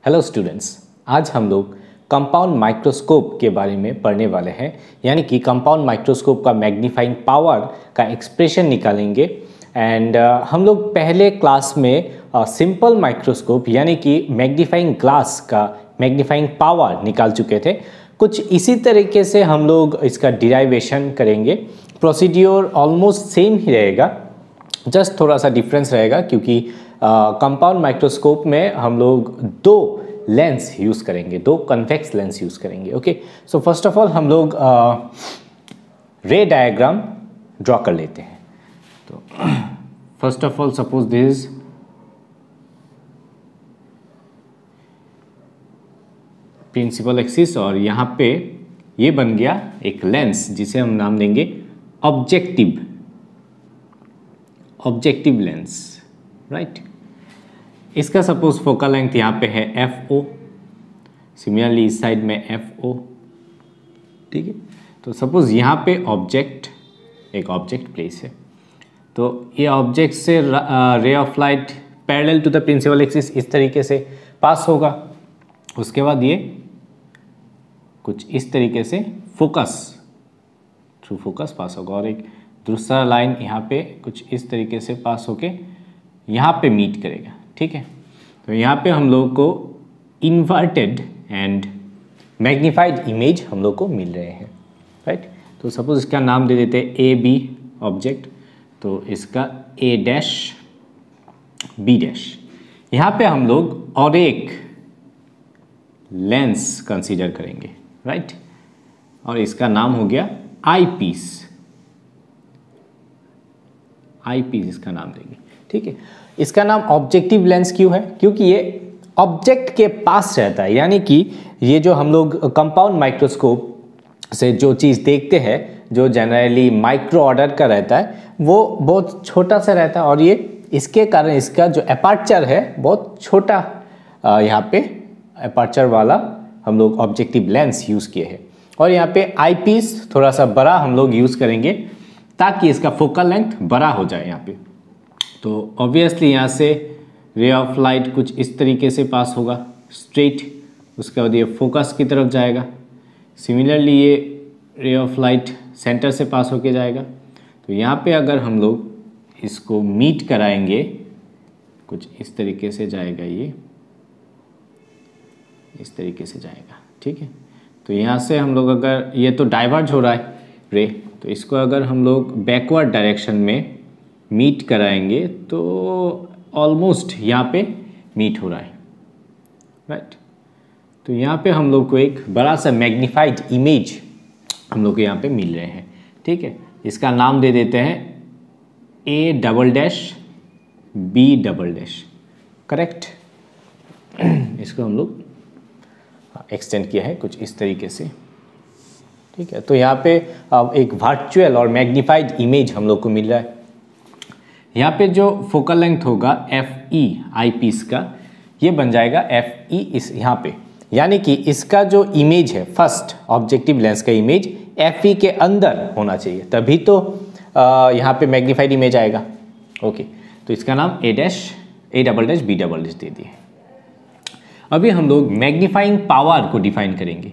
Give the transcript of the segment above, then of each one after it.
Hello students, आज हम लोग कंपाउंड माइक्रोस्कोप के बारे में पढ़ने वाले हैं। यानी कि कंपाउंड माइक्रोस्कोप का मैग्नीफाइंग पावर का एक्सप्रेशन निकालेंगे। एंड हम लोग पहले क्लास में सिंपल माइक्रोस्कोप यानी कि मैग्नीफाइंग ग्लास का मैग्नीफाइंग पावर निकाल चुके थे। कुछ इसी तरीके से हम लोग इसका डिराइवेशन करेंगे। प्रोसीड्योर ऑलमोस्ट सेम ही रहेगा, जस्ट थोड़ा सा डिफरेंस रहेगा क्योंकि कंपाउंड माइक्रोस्कोप में हम लोग दो लेंस यूज़ करेंगे, दो कन्वेक्स लेंस यूज़ करेंगे। Okay, so first of all हम लोग रे डायग्राम ड्रॉ कर लेते हैं। तो first of all suppose this is principal axis और यहाँ पे ये बन गया एक लेंस जिसे हम नाम देंगे ऑब्जेक्टिव लेंस, राइट। इसका सपोज फोकल लेंथ यहाँ पे है FO, सिमिलरली इस साइड में FO, ठीक है। तो सपोज यहाँ पे एक ऑब्जेक्ट प्लेस है, तो ये ऑब्जेक्ट से ray of light parallel to the principal axis इस तरीके से पास होगा। उसके बाद ये कुछ इस तरीके से थ्रू फोकस पास होगा और एक दूसरा लाइन यहाँ पे कुछ इस तरीके से पास होके यहाँ पे मीट करेगा, ठीक है। तो यहाँ पे हम लोग को इन्वर्टेड एंड मैग्नीफाइड इमेज हम लोग को मिल रहे हैं, राइट। तो सपोज इसका नाम दे देते हैं AB ऑब्जेक्ट, तो इसका A' B'। यहाँ पे हम लोग और एक लेंस कंसीडर करेंगे, राइट, और इसका नाम हो गया आईपीस इसका नाम देंगे, ठीक है। इसका नाम ऑब्जेक्टिव लेंस क्यों है? क्योंकि ये ऑब्जेक्ट के पास रहता है। यानी कि ये जो हम लोग कंपाउंड माइक्रोस्कोप से जो चीज़ देखते हैं, जो जनरली माइक्रो ऑर्डर का रहता है, वो बहुत छोटा सा रहता है और ये इसके कारण इसका जो अपर्चर है बहुत छोटा, यहाँ पे अपर्चर वाला हम लोग ऑब्जेक्टिव लेंस यूज़ किए हैं। और यहाँ पे आईपीस थोड़ा सा बड़ा हम लोग यूज़ करेंगे ताकि इसका फोकल लेंथ बड़ा हो जाए यहाँ पे। तो ऑब्वियसली यहाँ से रे ऑफ लाइट कुछ इस तरीके से पास होगा स्ट्रेट, उसके बाद ये फोकस की तरफ जाएगा। सिमिलरली ये रे ऑफ लाइट सेंटर से पास होके जाएगा। तो यहाँ पे अगर हम लोग इसको मीट कराएंगे कुछ इस तरीके से जाएगा, ये इस तरीके से जाएगा, ठीक है। तो यहाँ से हम लोग अगर ये तो डाइवर्ज हो रहा है रे, तो इसको अगर हम लोग बैकवर्ड डायरेक्शन में मीट कराएंगे तो ऑलमोस्ट यहाँ पे मीट हो रहा है, राइट। तो यहाँ पे हम लोग को एक बड़ा सा मैग्नीफाइड इमेज हम लोग को यहाँ पे मिल रहे हैं, ठीक है। इसका नाम दे देते हैं A', B', करेक्ट। इसको हम लोग एक्सटेंड किया है कुछ इस तरीके से, ठीक है। तो यहाँ पे एक वर्चुअल और मैग्नीफाइड इमेज हम लोग को मिल रहा है। यहाँ पे जो फोकल लेंथ होगा FE आईपीस का, ये बन जाएगा FE इस यहाँ पे। यानी कि इसका जो इमेज है, फर्स्ट ऑब्जेक्टिव लेंस का इमेज FE के अंदर होना चाहिए, तभी तो यहाँ पे मैग्नीफाइड इमेज आएगा। ओके, तो इसका नाम A', B' दे दिए। अभी हम लोग मैग्नीफाइंग पावर को डिफाइन करेंगे।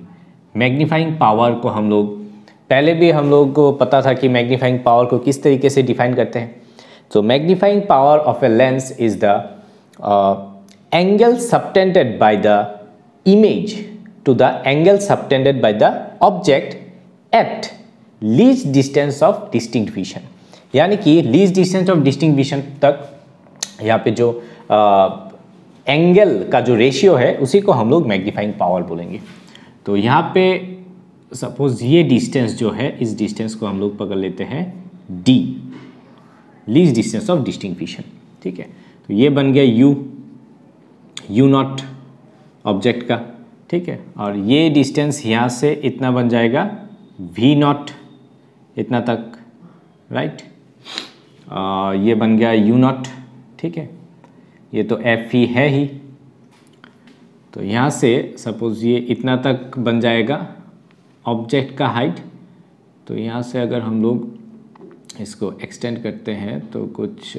मैग्नीफाइंग पावर को हम लोग पहले भी हम लोग को पता था कि मैग्नीफाइंग पावर को किस तरीके से डिफाइन करते हैं। तो magnifying power of a lens is the angle subtended by the image to the angle subtended by the object at least distance of distinct vision. यानी कि least distance of distinct vision तक यहाँ पे जो angle का जो ratio है उसी को हम लोग मैग्नीफाइंग पावर बोलेंगे। तो यहाँ पे सपोज ये डिस्टेंस जो है, इस डिस्टेंस को हम लोग पकड़ लेते हैं D, least distance of distinct vision, ठीक है। तो ये बन गया U0 ऑब्जेक्ट का, ठीक है। और ये डिस्टेंस यहाँ से इतना बन जाएगा V0 इतना तक, राइट। ये बन गया U0, ठीक है। ये तो FE है ही, तो यहाँ से सपोज ये इतना तक बन जाएगा ऑब्जेक्ट का हाइट। तो यहाँ से अगर हम लोग इसको एक्सटेंड करते हैं तो कुछ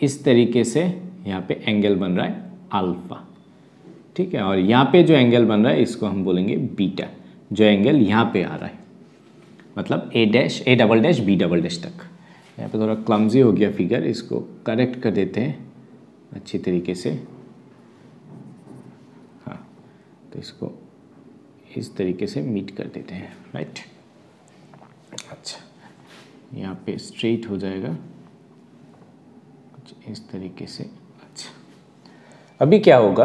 इस तरीके से यहाँ पे एंगल बन रहा है अल्फा, ठीक है। और यहाँ पे जो एंगल बन रहा है इसको हम बोलेंगे बीटा, जो एंगल यहाँ पे आ रहा है, मतलब A double dash B double dash तक। यहाँ पे थोड़ा क्लमजी हो गया फिगर, इसको करेक्ट कर देते हैं अच्छी तरीके से। हाँ, तो इसको इस तरीके से मीट कर देते हैं, राइट। अच्छा, यहाँ पे स्ट्रेट हो जाएगा कुछ इस तरीके से। अच्छा, अभी क्या होगा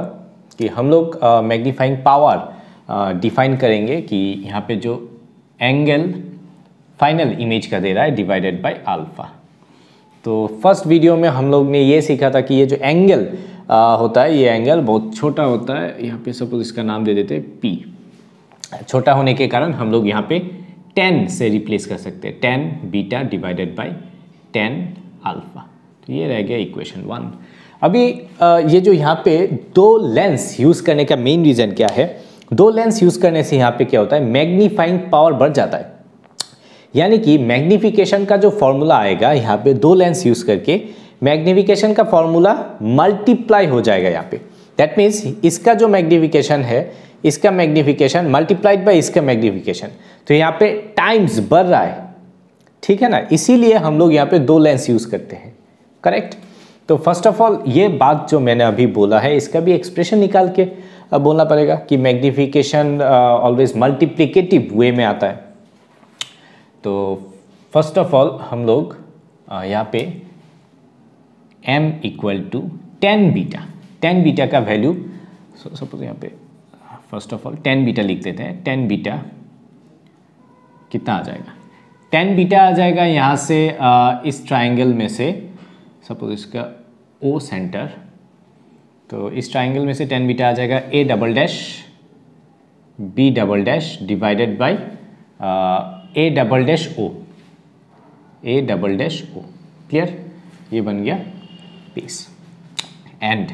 कि हम लोग मैग्नीफाइंग पावर डिफाइन करेंगे कि यहाँ पे जो एंगल फाइनल इमेज का दे रहा है डिवाइडेड बाय अल्फा। तो फर्स्ट वीडियो में हम लोग ने ये सीखा था कि ये जो एंगल होता है, ये एंगल बहुत छोटा होता है। यहाँ पे सपोज इसका नाम दे देते हैं पी। छोटा होने के कारण हम लोग यहाँ पे 10 से रिप्लेस कर सकते हैं, 10 बीटा डिवाइडेड बाय 10 अल्फा। तो ये रह गया इक्वेशन 1। अभी ये जो यहाँ पे दो लेंस यूज़ करने का मेन रीज़न क्या है? दो लेंस यूज़ करने से यहाँ पे क्या होता है, मैग्नीफाइंग पावर बढ़ जाता है। यानी कि मैग्नीफिकेशन का जो फॉर्मूला आएगा यहाँ पे दो लेंस यूज़ करके, मैग्नीफिकेशन का फॉर्मूला मल्टीप्लाई हो जाएगा यहाँ पे। दैट मीन्स इसका जो मैग्नीफिकेशन है, इसका मैग्नीफिकेशन मल्टीप्लाइड बाय इसका मैग्नीफिकेशन, तो यहाँ पे टाइम्स बढ़ रहा है, ठीक है ना। इसीलिए हम लोग यहाँ पे दो लेंस यूज़ करते हैं, करेक्ट। तो फर्स्ट ऑफ ऑल ये बात जो मैंने अभी बोला है, इसका भी एक्सप्रेशन निकाल के बोलना पड़ेगा कि मैग्नीफिकेशन ऑलवेज मल्टीप्लिकेटिव वे में आता है। तो फर्स्ट ऑफ ऑल हम लोग यहाँ पे m इक्वल टू 10 बीटा का वैल्यू, सपोज यहाँ पे फर्स्ट ऑफ ऑल 10 बीटा लिख देते हैं। 10 बीटा कितना आ जाएगा? 10 बीटा आ जाएगा यहाँ से इस ट्राइंगल में से, सपोज इसका O सेंटर, तो इस ट्राइंगल में से 10 बीटा आ जाएगा A double dash B double dash divided by A double dash O, A double dash O। Clear? ये बन गया पीस। एंड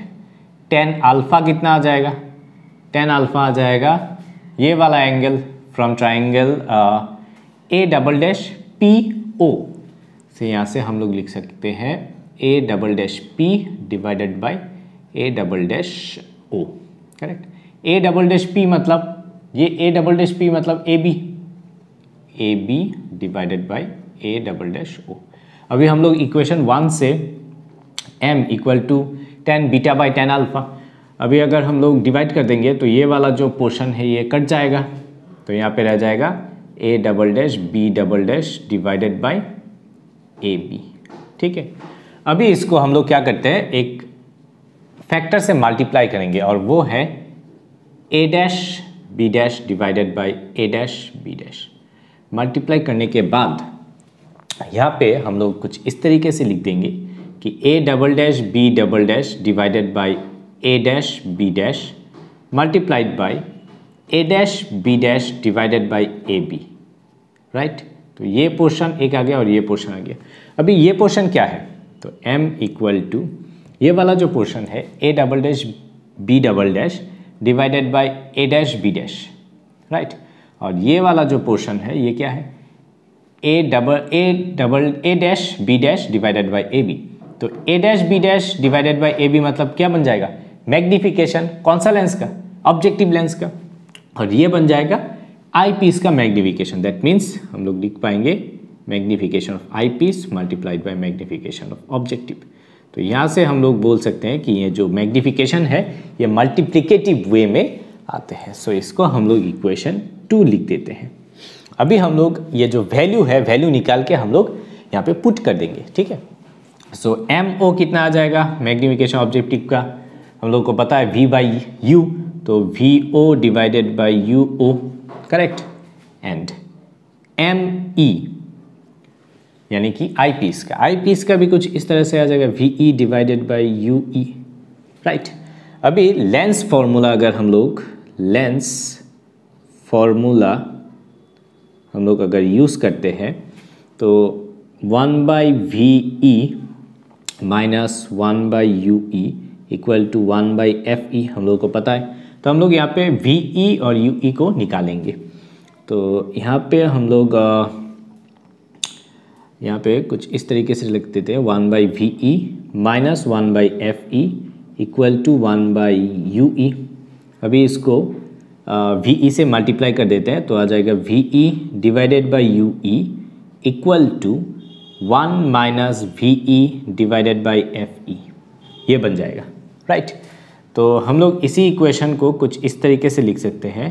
10 अल्फा कितना आ जाएगा? 10 अल्फा आ जाएगा ये वाला angle from triangle A double dash P O से, यहाँ से हम लोग लिख सकते हैं A double dash P divided by A double dash O, correct. A double dash P मतलब ये A डबल डैश P मतलब AB divided by A double dash O। अभी हम लोग इक्वेशन 1 से m equal to 10 beta by 10 alpha, अभी अगर हम लोग डिवाइड कर देंगे तो ये वाला जो पोर्शन है ये कट जाएगा, तो यहाँ पे रह जाएगा A double dash B double dash divided by AB, ठीक है। अभी इसको हम लोग क्या करते हैं, एक फैक्टर से मल्टीप्लाई करेंगे और वो है A dash B dash divided by A dash B dash. Multiply करने के बाद यहाँ पे हम लोग कुछ इस तरीके से लिख देंगे कि A double dash B double dash divided by A dash B dash multiplied by A dash B dash divided by AB, right. तो ये पोर्शन एक आ गया और ये पोर्शन आ गया। अभी ये पोर्शन क्या है, तो m इक्वल टू ये वाला जो पोर्शन है A double dash B double dash divided by A dash B dash, right. और ये वाला जो पोर्शन है ये क्या है, A dash B dash divided by AB। तो A dash B dash divided by AB मतलब क्या बन जाएगा, मैग्नीफिकेशन। कौन सा लेंस का? ऑब्जेक्टिव लेंस का। और ये बन जाएगा आई पीस का मैग्नीफिकेशन। दैट मीन्स हम लोग लिख पाएंगे magnification of eyepiece multiplied by magnification of objective. तो यहाँ से हम लोग बोल सकते हैं कि ये जो मैग्नीफिकेशन है ये मल्टीप्लिकेटिव वे में आते हैं। सो इसको हम लोग इक्वेशन 2 लिख देते हैं। अभी हम लोग ये जो वैल्यू है, वैल्यू निकाल के हम लोग यहाँ पे पुट कर देंगे, ठीक है। सो MO कितना आ जाएगा मैग्नीफिकेशन ऑब्जेक्टिव का, हम लोग को पता है V बाई U, तो VO divided by UO, correct. And ME यानी कि आई पीस का भी कुछ इस तरह से आ जाएगा VE divided by UE, right. अभी लेंस फॉर्मूला अगर हम लोग अगर यूज़ करते हैं तो 1 by VE minus 1 by UE equal to 1 by FE हम लोग को पता है। तो हम लोग यहाँ पे VE और UE को निकालेंगे। तो यहाँ पे हम लोग यहाँ पे कुछ इस तरीके से लिख देते हैं 1 by VE minus 1 by FE equal to 1 by UE। अभी इसको VE से मल्टीप्लाई कर देते हैं तो आ जाएगा VE divided by UE equal to 1 minus VE divided by FE, ये बन जाएगा, राइट। तो हम लोग इसी इक्वेशन को कुछ इस तरीके से लिख सकते हैं,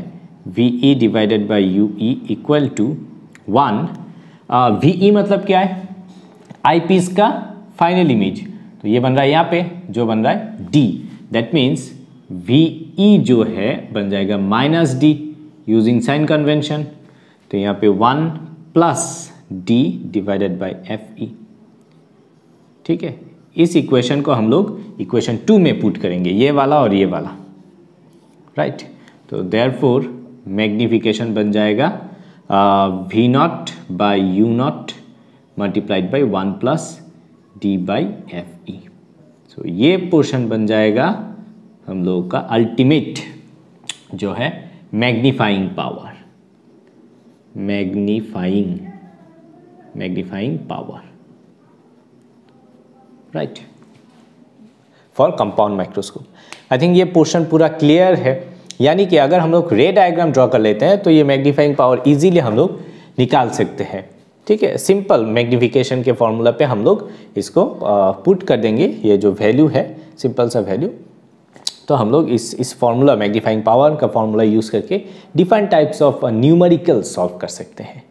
VE divided by UE equal to 1, VE मतलब क्या है, आई पीस का फाइनल इमेज, तो ये बन रहा है यहाँ पे जो बन रहा है D, दैट मीन्स VE जो है बन जाएगा minus D using sign convention, तो यहाँ पे 1 plus D divided by FE, ठीक है। इस इक्वेशन को हम लोग इक्वेशन 2 में पुट करेंगे, ये वाला और ये वाला, राइट। तो देयरफॉर मैग्निफिकेशन बन जाएगा V0 by U0 multiplied by 1 plus D by FE। सो ये पोर्शन बन जाएगा हम लोगों का अल्टीमेट जो है magnifying power, magnifying power, right, for compound microscope. I think ये पोर्शन पूरा क्लियर है, यानी कि अगर हम लोग रे डायग्राम ड्रॉ कर लेते हैं तो ये मैग्नीफाइंग पावर इजीली हम लोग निकाल सकते हैं, ठीक है। सिंपल मैग्निफिकेशन के फॉर्मूला पे हम लोग इसको पुट कर देंगे, ये जो वैल्यू है सिंपल सा वैल्यू, तो हम लोग इस फॉर्मूला मैग्नीफाइंग पावर का फॉर्मूला यूज़ करके different types of numerical solve कर सकते हैं।